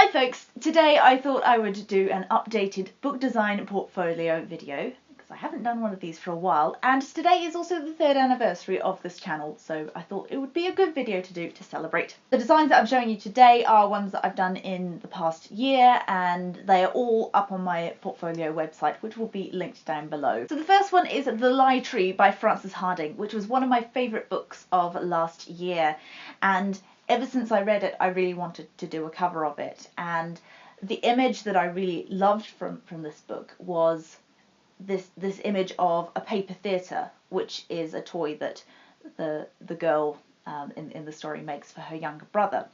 Hi folks, today I thought I would do an updated book design portfolio video because I haven't done one of these for a while, and today is also the 3rd anniversary of this channel, so I thought it would be a good video to do to celebrate. The designs that I'm showing you today are ones that I've done in the past year, and they are all up on my portfolio website, which will be linked down below. So the first one is The Lye Tree by Frances Hardinge, which was one of my favourite books of last year, and ever since I read it, I really wanted to do a cover of it, and the image that I really loved from this book was this image of a paper theatre, which is a toy that the girl in the story makes for her younger brother.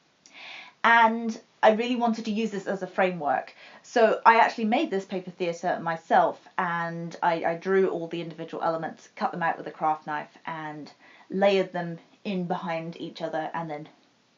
And I really wanted to use this as a framework, so I actually made this paper theatre myself, and I drew all the individual elements, cut them out with a craft knife, and layered them in behind each other, and then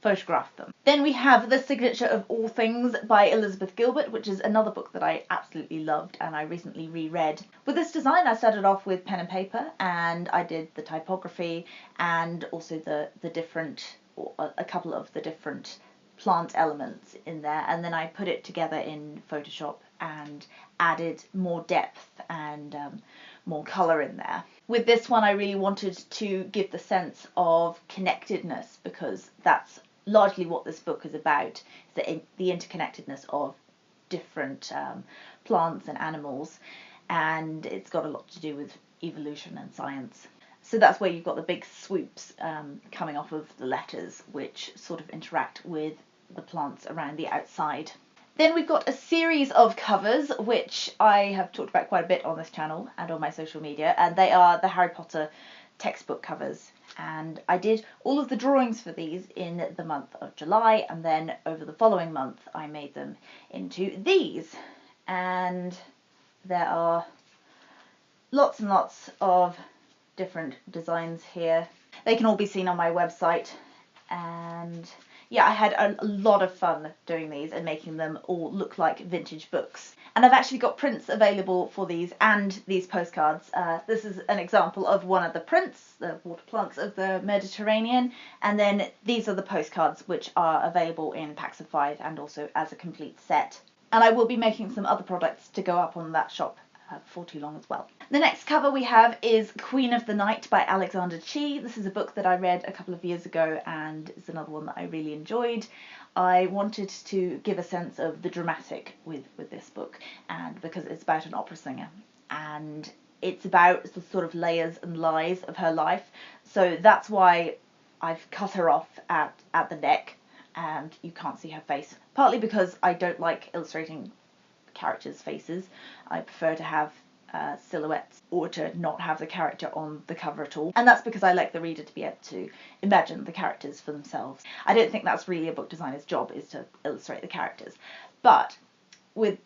photograph them. Then we have The Signature of All Things by Elizabeth Gilbert, which is another book that I absolutely loved and I recently reread. With this design I started off with pen and paper, and I did the typography and also the different, or a couple of the different plant elements in there, and then I put it together in Photoshop and added more depth and more colour in there. With this one I really wanted to give the sense of connectedness, because that's largely what this book is about, the interconnectedness of different plants and animals, and it's got a lot to do with evolution and science. So that's where you've got the big swoops coming off of the letters, which sort of interact with the plants around the outside. Then we've got a series of covers, which I have talked about quite a bit on this channel and on my social media, and they are the Harry Potter textbook covers. And I did all of the drawings for these in the month of July, and then over the following month I made them into these. And there are lots and lots of different designs here. They can all be seen on my website, and yeah, I had a lot of fun doing these and making them all look like vintage books. And I've actually got prints available for these and these postcards. This is an example of one of the prints, the water plants of the Mediterranean, and then these are the postcards, which are available in packs of 5 and also as a complete set. And I will be making some other products to go up on that shop before too long as well. The next cover we have is Queen of the Night by Alexander Chee. This is a book that I read a couple of years ago, and it's another one that I really enjoyed. I wanted to give a sense of the dramatic with this book, and because it's about an opera singer, and it's about the sort of layers and lies of her life, so that's why I've cut her off at the neck and you can't see her face, partly because I don't like illustrating characters' faces. I prefer to have silhouettes, or to not have the character on the cover at all, and that's because I like the reader to be able to imagine the characters for themselves. I don't think that's really a book designer's job, is to illustrate the characters, but with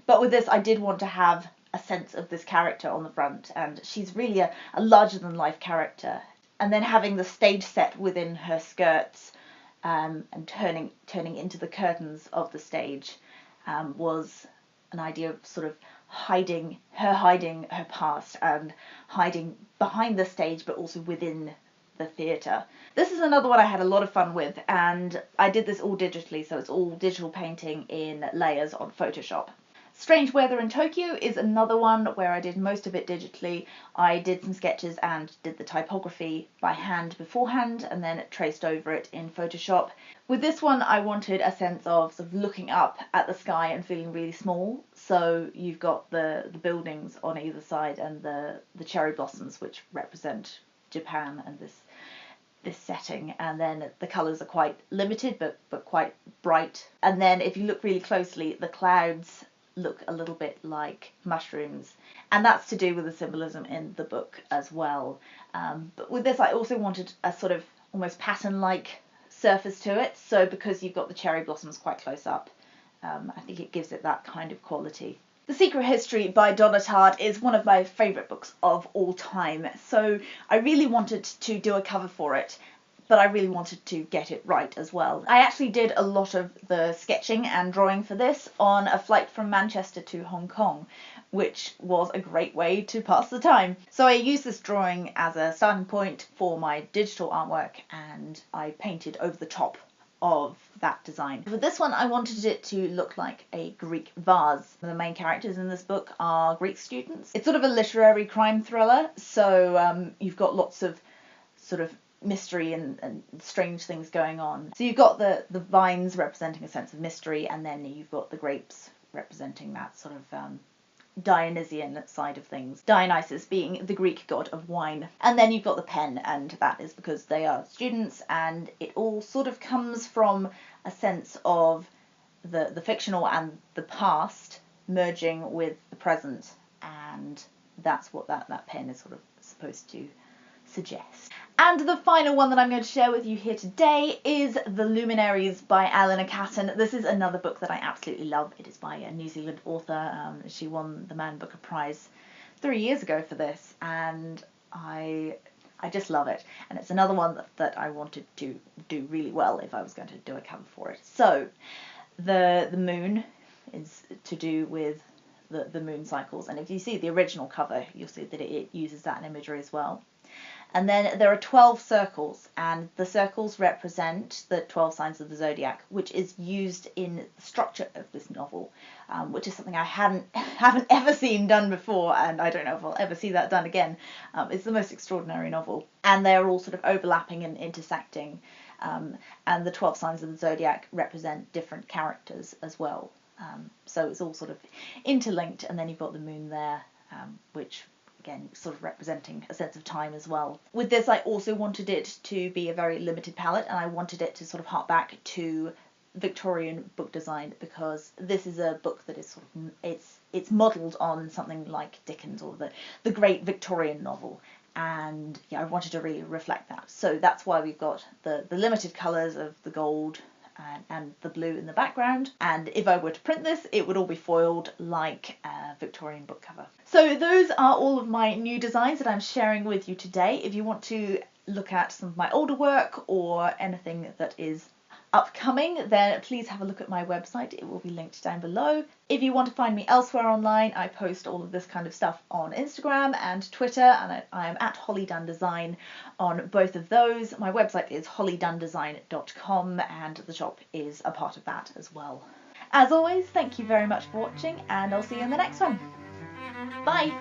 this I did want to have a sense of this character on the front, and she's really a larger than life character, and then having the stage set within her skirts and turning into the curtains of the stage was an idea of sort of hiding her past and hiding behind the stage, but also within the theatre. This is another one I had a lot of fun with, and I did this all digitally, so it's all digital painting in layers on Photoshop. Strange Weather in Tokyo is another one where I did most of it digitally. I did some sketches and did the typography by hand beforehand, and then traced over it in Photoshop. With this one I wanted a sense of sort of looking up at the sky and feeling really small, so you've got the buildings on either side and the cherry blossoms, which represent Japan and this setting, and then the colours are quite limited but quite bright. And then if you look really closely, the clouds look a little bit like mushrooms, and that's to do with the symbolism in the book as well. But with this I also wanted a sort of almost pattern-like surface to it, so because you've got the cherry blossoms quite close up, I think it gives it that kind of quality. The Secret History by Donna Tartt is one of my favourite books of all time, so I really wanted to do a cover for it, but I really wanted to get it right as well. I actually did a lot of the sketching and drawing for this on a flight from Manchester to Hong Kong, which was a great way to pass the time. So I used this drawing as a starting point for my digital artwork, and I painted over the top of that design. For this one, I wanted it to look like a Greek vase. The main characters in this book are Greek students. It's sort of a literary crime thriller, so you've got lots of sort of mystery and strange things going on. So you've got the vines representing a sense of mystery, and then you've got the grapes representing that sort of Dionysian side of things. Dionysus being the Greek god of wine. And then you've got the pen, and that is because they are students, and it all sort of comes from a sense of the fictional and the past merging with the present, and that's what that pen is sort of supposed to suggest. And the final one that I'm going to share with you here today is The Luminaries by Eleanor Catton. This is another book that I absolutely love. It is by a New Zealand author. She won the Man Booker Prize 3 years ago for this, and I just love it. And it's another one that I wanted to do really well if I was going to do a cover for it. So the moon is to do with the moon cycles, and if you see the original cover, you'll see that it uses that imagery as well. And then there are 12 circles, and the circles represent the 12 signs of the zodiac, which is used in the structure of this novel, which is something I haven't ever seen done before, and I don't know if I'll ever see that done again. It's the most extraordinary novel, and they're all sort of overlapping and intersecting, and the 12 signs of the zodiac represent different characters as well. So it's all sort of interlinked, and then you've got the moon there, which again sort of representing a sense of time as well. With this, I also wanted it to be a very limited palette, and I wanted it to sort of hark back to Victorian book design, because this is a book that is sort of it's modelled on something like Dickens or the great Victorian novel, and yeah, I wanted to really reflect that. So that's why we've got the limited colours of the gold and the blue in the background, and if I were to print this, it would all be foiled like a Victorian book cover. So those are all of my new designs that I'm sharing with you today. If you want to look at some of my older work or anything that is upcoming, then please have a look at my website. It will be linked down below. If you want to find me elsewhere online, I post all of this kind of stuff on Instagram and Twitter, and I am at Holly Dunn Design on both of those. My website is hollydundesign.com, and the shop is a part of that as well. As always, thank you very much for watching, and I'll see you in the next one. Bye!